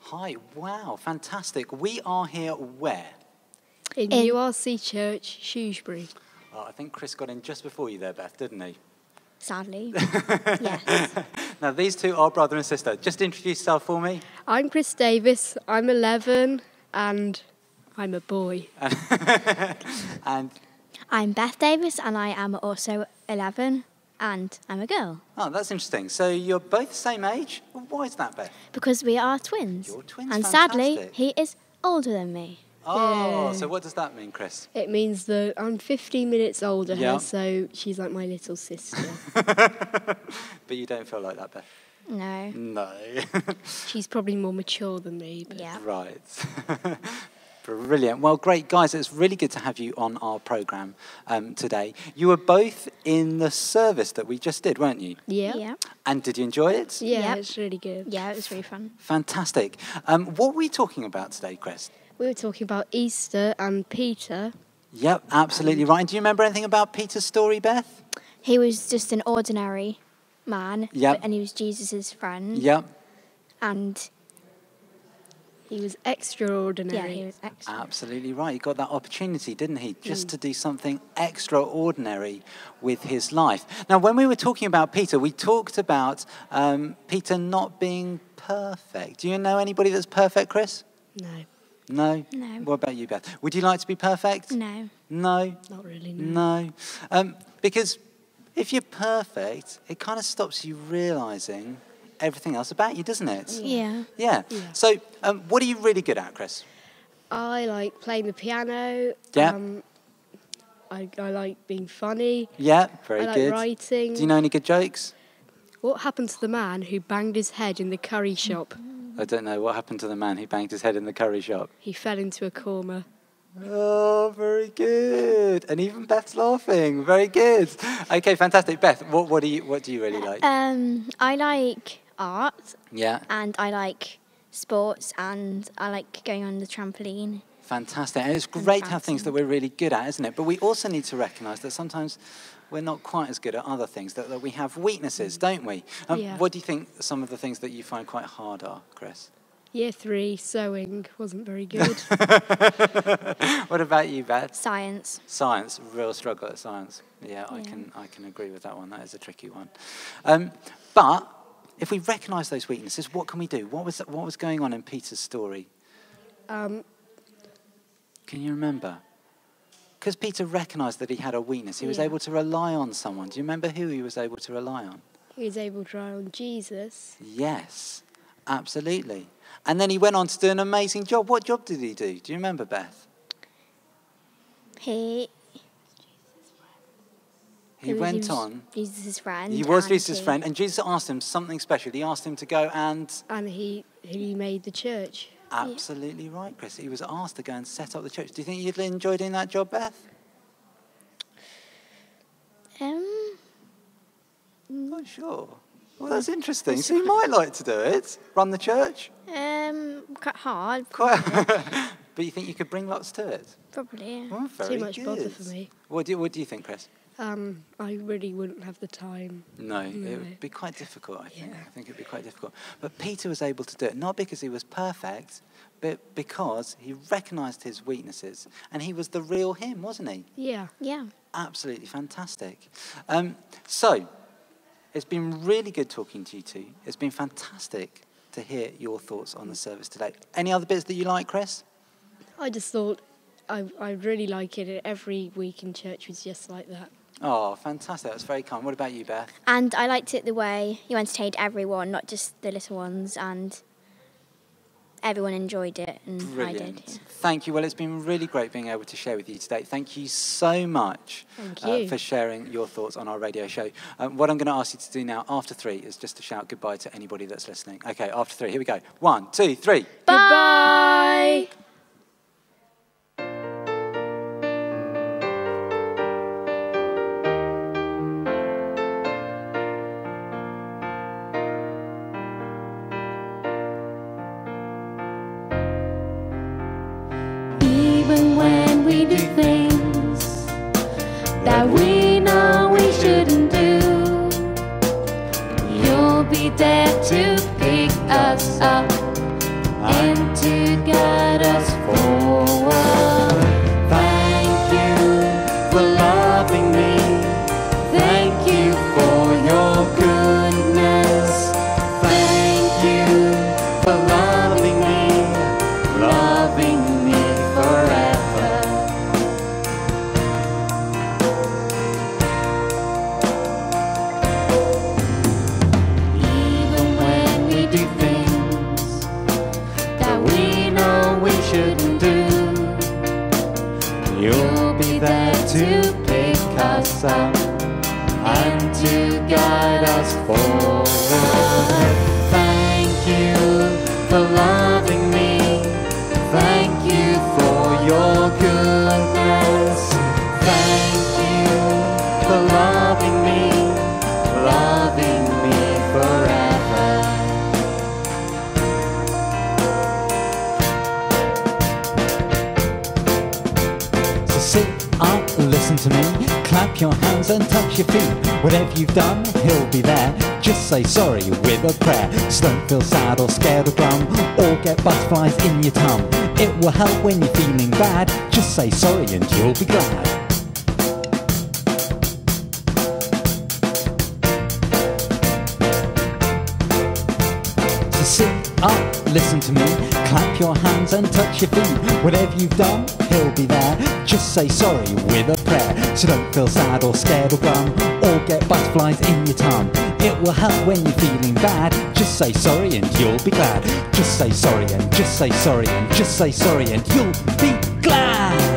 Hi, wow, fantastic. We are here where? In URC Church, Shrewsbury. Oh, I think Chris got in just before you there, Beth, didn't he? Sadly. Yes. Now, these two are brother and sister. Just introduce yourself for me. I'm Chris Davis. I'm 11 and I'm a boy. And, I'm Beth Davis and I am also 11 and I'm a girl. oh, that's interesting. So you're both the same age? Well, why is that, Beth? Because we are twins. You're twins, and sadly, fantastic. he is older than me. Oh, Yeah. so what does that mean, Chris? It means that I'm 15 minutes older Yeah. her, so she's like my little sister. But you don't feel like that, Beth? No. No. She's probably more mature than me. But Yeah. Right. Brilliant. Well, great, guys. It's really good to have you on our programme today. You were both in the service that we just did, weren't you? Yeah. Yeah. And did you enjoy it? Yeah, Yep. it's really good. Yeah, it was really fun. Fantastic. What were we talking about today, Chris? We were talking about Easter and Peter. Yep, absolutely right. And do you remember anything about Peter's story, Beth? He was just an ordinary man. Yep. And he was Jesus' friend. Yep, And He was extraordinary. yeah, he was excellent. absolutely right. He got that opportunity, didn't he? Just to do something extraordinary with his life. Now, when we were talking about Peter, we talked about Peter not being perfect. Do you know anybody that's perfect, Chris? No, No? No. What about you, Beth? Would you like to be perfect? No. No? not really. No. No. Because if you're perfect, it kind of stops you realising everything else about you, doesn't it? Yeah. Yeah. Yeah. So, what are you really good at, Chris? I like playing the piano. Yeah. I like being funny. Yeah, very I like good. writing. Do you know any good jokes? What happened to the man who banged his head in the curry shop? I don't know. What happened to the man who banged his head in the curry shop? He fell into a coma. Oh, very good. And even Beth's laughing. Very good. Okay, fantastic. Beth, what do you really like? I like art Yeah, and I like sports and I like going on the trampoline. fantastic. And it's great to have things that dancing. we're really good at, isn't it? But we also need to recognise that sometimes we're not quite as good at other things, that we have weaknesses, don't we? Yeah. What do you think some of the things that you find quite hard are, Chris? Year 3, sewing wasn't very good. What about you, Beth? Science. Science, real struggle at science. Yeah, I Yeah. can agree with that one. That is a tricky one. But if we recognise those weaknesses, what can we do? What was going on in Peter's story? um, Can you remember? Because Peter recognised that he had a weakness. He was Yeah. able to rely on someone. Do you remember who he was able to rely on? he was able to rely on Jesus. Yes, absolutely. And then he went on to do an amazing job. What job did he do? Do you remember, Beth? He He was went on. Jesus' friend. He was and Jesus' he- friend, and Jesus asked him something special. He asked him to go and... And he made the church. Absolutely right, Chris. He was asked to go and set up the church. Do you think you'd enjoy doing that job, Beth? Not sure. Well, that's interesting. So you might like to do it. Run the church. Quite hard. Quite. But you think you could bring lots to it? Probably. Yeah. Oh, very Too much bother good. for me. What do you think, Chris? I really wouldn't have the time. No, it No. would be quite difficult, I think. Yeah. I think it would be quite difficult. But Peter was able to do it, not because he was perfect, but because he recognised his weaknesses. And he was the real him, wasn't he? Yeah. Yeah. Absolutely fantastic. So, it's been really good talking to you two. It's been fantastic to hear your thoughts on the service today. Any other bits that you like, Chris? I just thought I really like it. Every week in church was just like that. Oh, fantastic. That's very kind. What about you, Beth? And I liked it the way you entertained everyone, not just the little ones, and everyone enjoyed it, and I Brilliant. did. Yeah. Thank you. Well, it's been really great being able to share with you today. Thank you so much Thank you. for sharing your thoughts on our radio show. What I'm going to ask you to do now after 3 is just to shout goodbye to anybody that's listening. Okay, after 3, here we go. 1, 2, 3. Goodbye. Even when we do things that we know we shouldn't do, you'll be there to pick us up and to guide us forward. Thank you for loving me. Thank you for your goodness. Thank you for loving me forever. Even when we do things that we know we shouldn't do, You'll be there to pick us up and to guide us forward. Thank you for loving me. Thank you for your goodness. Thank you for loving me forever. So sit up, listen to me, clap your hands and touch your feet. Whatever you've done, he'll be there. Just say sorry with a prayer. So don't feel sad or scared or glum, or get butterflies in your tum. It will help when you're feeling bad. Just say sorry and you'll be glad. So sit up, listen to me, clap your hands and touch your feet. Whatever you've done, he'll be there. Just say sorry with a prayer. So don't feel sad or scared or glum, or get butterflies in your tum. It will help when you're feeling bad. Just say sorry and you'll be glad. Just say sorry and just say sorry and just say sorry and you'll be glad.